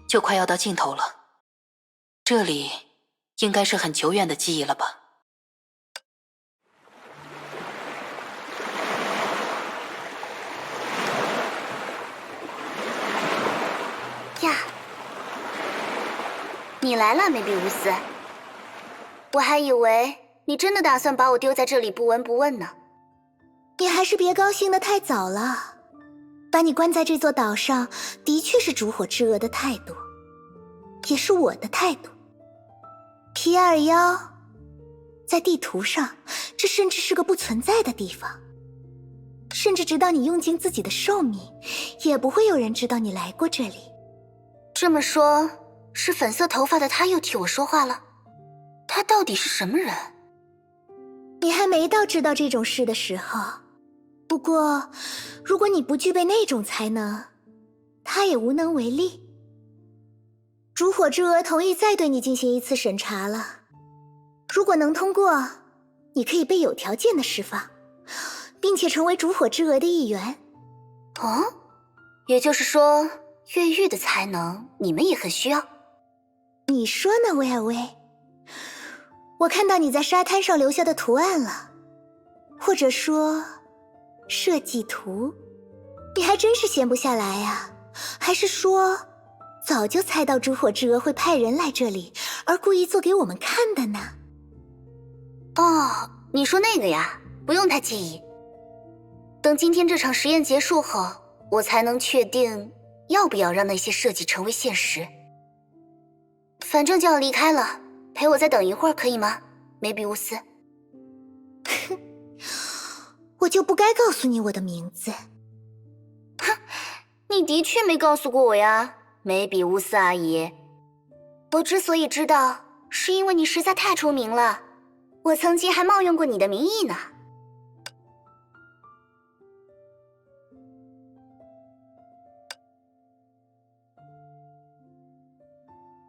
就快要到尽头了。这里应该是很久远的记忆了吧？呀，你来了，梅比乌斯。我还以为你真的打算把我丢在这里不闻不问呢。你还是别高兴得太早了。把你关在这座岛上，的确是烛火之蛾的态度，也是我的态度。皮埃尔妖，在地图上，这甚至是个不存在的地方。甚至直到你用尽自己的寿命，也不会有人知道你来过这里。这么说，是粉色头发的他又替我说话了？他到底是什么人？你还没到知道这种事的时候。不过，如果你不具备那种才能，他也无能为力。烛火之蛾同意再对你进行一次审查了。如果能通过，你可以被有条件的释放，并且成为烛火之蛾的一员。哦，也就是说，越狱的才能你们也很需要？你说呢，威尔威？我看到你在沙滩上留下的图案了，或者说设计图。你还真是闲不下来啊。还是说早就猜到烛火之蛾会派人来这里，而故意做给我们看的呢？哦，你说那个呀，不用太介意。等今天这场实验结束后，我才能确定要不要让那些设计成为现实。反正就要离开了，陪我再等一会儿可以吗，梅比乌斯？我就不该告诉你我的名字。哼，你的确没告诉过我呀，梅比乌斯阿姨。我之所以知道，是因为你实在太出名了，我曾经还冒用过你的名义呢。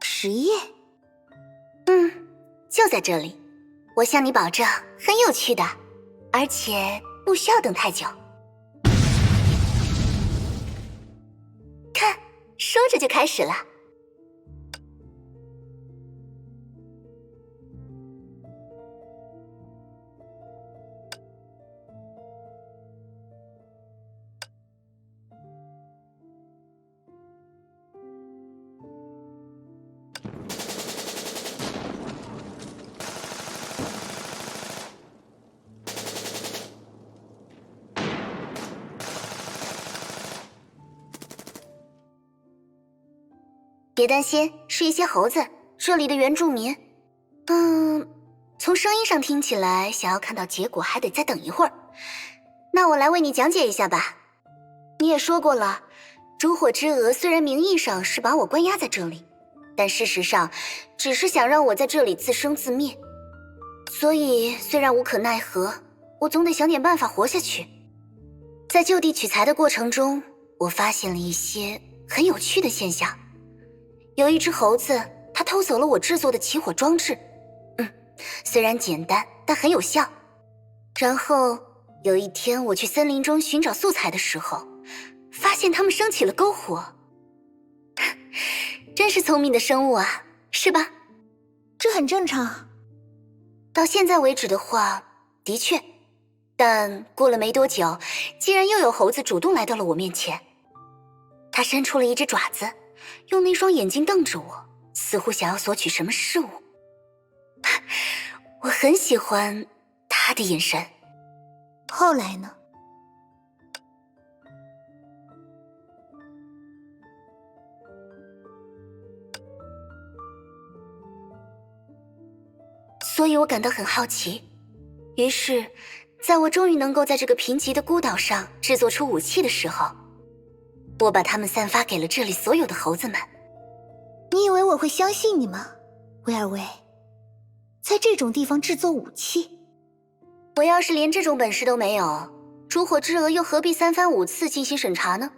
实验？就在这里，我向你保证，很有趣的，而且不需要等太久。看，说着就开始了。别担心，是一些猴子，这里的原住民。从声音上听起来，想要看到结果还得再等一会儿。那我来为你讲解一下吧。你也说过了，烛火之蛾虽然名义上是把我关押在这里，但事实上只是想让我在这里自生自灭。所以虽然无可奈何，我总得想点办法活下去。在就地取材的过程中，我发现了一些很有趣的现象。有一只猴子，它偷走了我制作的起火装置。虽然简单，但很有效。然后有一天我去森林中寻找素材的时候，发现它们升起了篝火。真是聪明的生物啊，是吧？这很正常。到现在为止的话，的确。但过了没多久，竟然又有猴子主动来到了我面前。它伸出了一只爪子，用那双眼睛瞪着我，似乎想要索取什么事物。我很喜欢他的眼神。后来呢？所以我感到很好奇。于是，在我终于能够在这个贫瘠的孤岛上制作出武器的时候，我把它们散发给了这里所有的猴子们。你以为我会相信你吗，威尔威？在这种地方制作武器？我要是连这种本事都没有，烛火之蛾又何必3番5次进行审查呢？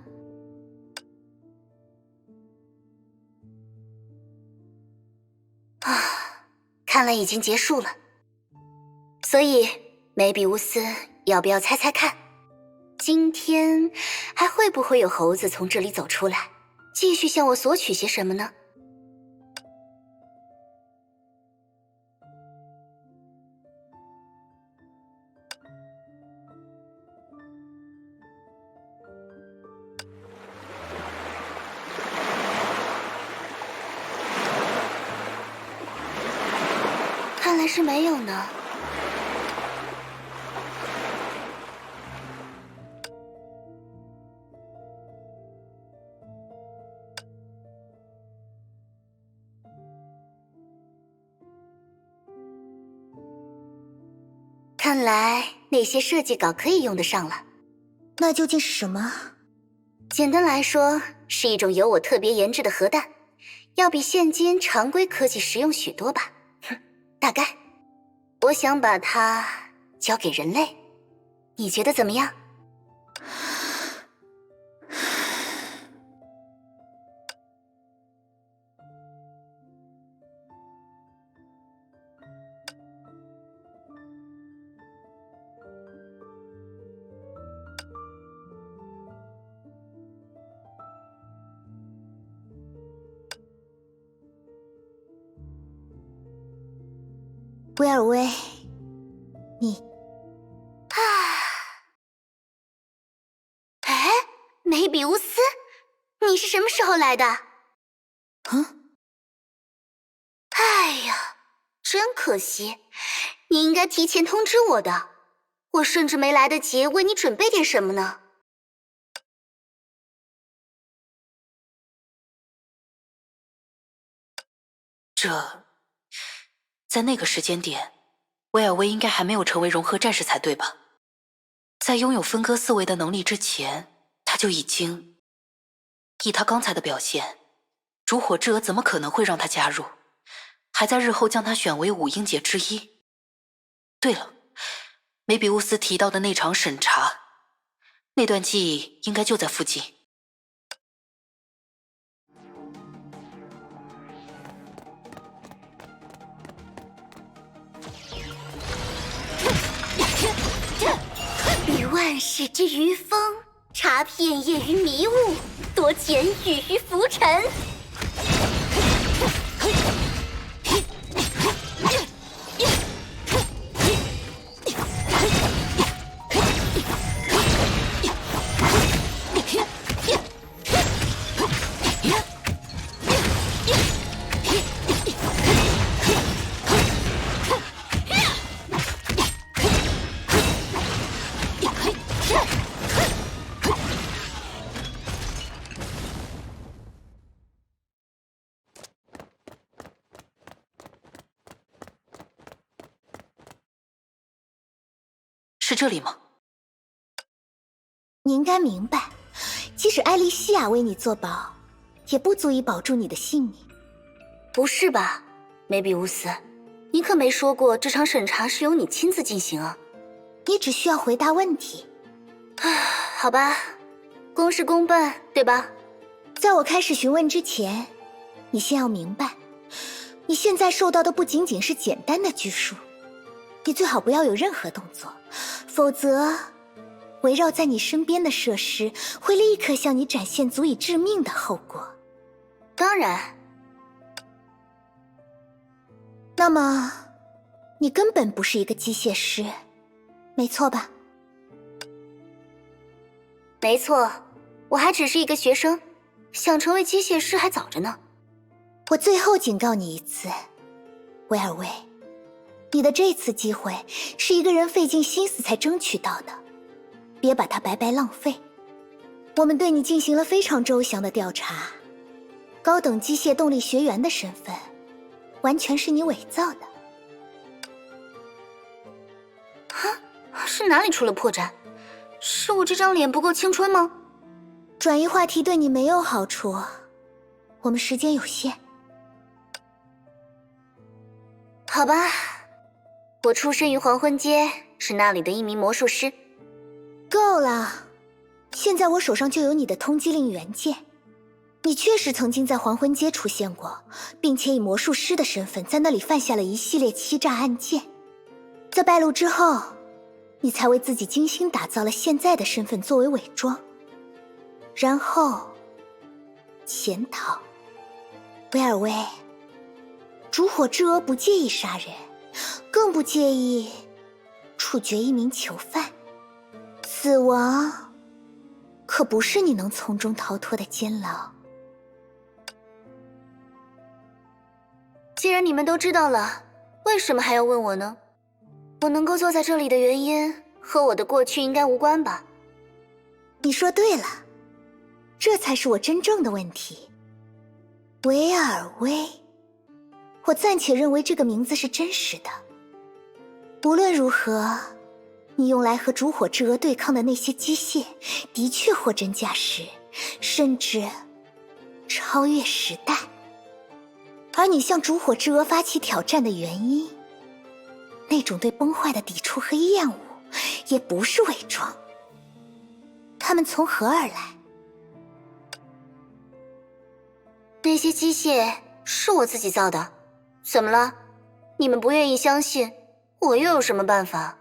看来已经结束了。所以，梅比乌斯，要不要猜猜看，今天还会不会有猴子从这里走出来？继续向我索取些什么呢？看来是没有呢。看来那些设计稿可以用得上了。那究竟是什么？简单来说，是一种由我特别研制的核弹，要比现今常规科技实用许多吧。大概。我想把它交给人类，你觉得怎么样？威尔威，你哎，梅比乌斯，你是什么时候来的？哎呀，真可惜，你应该提前通知我的，我甚至没来得及为你准备点什么呢。在那个时间点，威尔威应该还没有成为融合战士才对吧？在拥有分割思维的能力之前，他就已经……以他刚才的表现，烛火之蛾怎么可能会让他加入？还在日后将他选为五英杰之一。对了，梅比乌斯提到的那场审查，那段记忆应该就在附近。与万世之余风，察片叶于迷雾，夺简语于浮尘。是这里吗？你应该明白，即使艾莉西亚为你作保，也不足以保住你的性命。不是吧，梅比乌斯，你可没说过这场审查是由你亲自进行啊。你只需要回答问题。好吧，公事公办，对吧？在我开始询问之前，你先要明白，你现在受到的不仅仅是简单的拘束，你最好不要有任何动作，否则围绕在你身边的设施会立刻向你展现足以致命的后果。当然。那么，你根本不是一个机械师，没错吧？没错，我还只是一个学生，想成为机械师还早着呢。我最后警告你一次，威尔威，你的这次机会是一个人费尽心思才争取到的，别把它白白浪费。我们对你进行了非常周详的调查，高等机械动力学员的身份完全是你伪造的。是哪里出了破绽？是我这张脸不够青春吗？转移话题对你没有好处，我们时间有限。好吧，我出身于黄昏街，是那里的一名魔术师。够了，现在我手上就有你的通缉令原件。你确实曾经在黄昏街出现过，并且以魔术师的身份在那里犯下了一系列欺诈案件。在败露之后，你才为自己精心打造了现在的身份作为伪装，然后潜逃。威尔威，烛火之蛾不介意杀人，更不介意处决一名囚犯。死亡可不是你能从中逃脱的监牢。既然你们都知道了，为什么还要问我呢？我能够坐在这里的原因和我的过去应该无关吧？你说对了，这才是我真正的问题。维尔威，我暂且认为这个名字是真实的。无论如何，你用来和烛火之蛾对抗的那些机械的确货真价实，甚至超越时代。而你向烛火之蛾发起挑战的原因，那种对崩坏的抵触和厌恶，也不是伪装。他们从何而来？那些机械是我自己造的，怎么了？你们不愿意相信，我又有什么办法？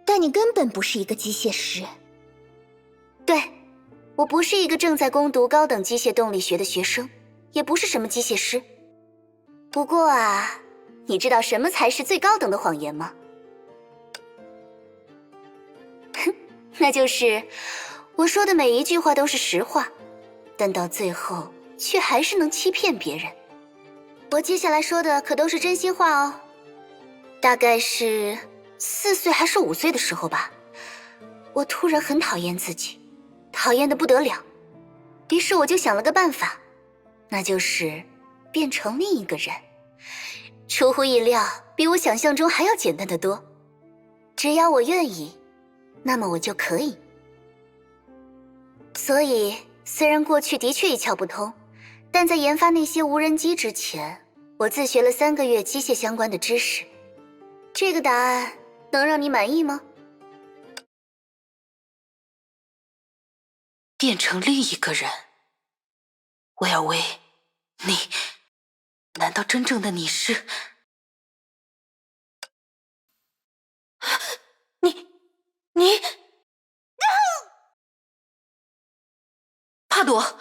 但你根本不是一个机械师。对，我不是一个正在攻读高等机械动力学的学生，也不是什么机械师。不过啊，你知道什么才是最高等的谎言吗？哼，那就是我说的每一句话都是实话，但到最后却还是能欺骗别人。我接下来说的可都是真心话哦。大概是4岁还是5岁的时候吧，我突然很讨厌自己，讨厌得不得了。于是我就想了个办法，那就是变成另一个人。出乎意料，比我想象中还要简单得多。只要我愿意，那么我就可以。所以，虽然过去的确一窍不通，但在研发那些无人机之前，我自学了3个月机械相关的知识。这个答案能让你满意吗？变成另一个人。威尔威，你难道真正的你是？你，帕朵。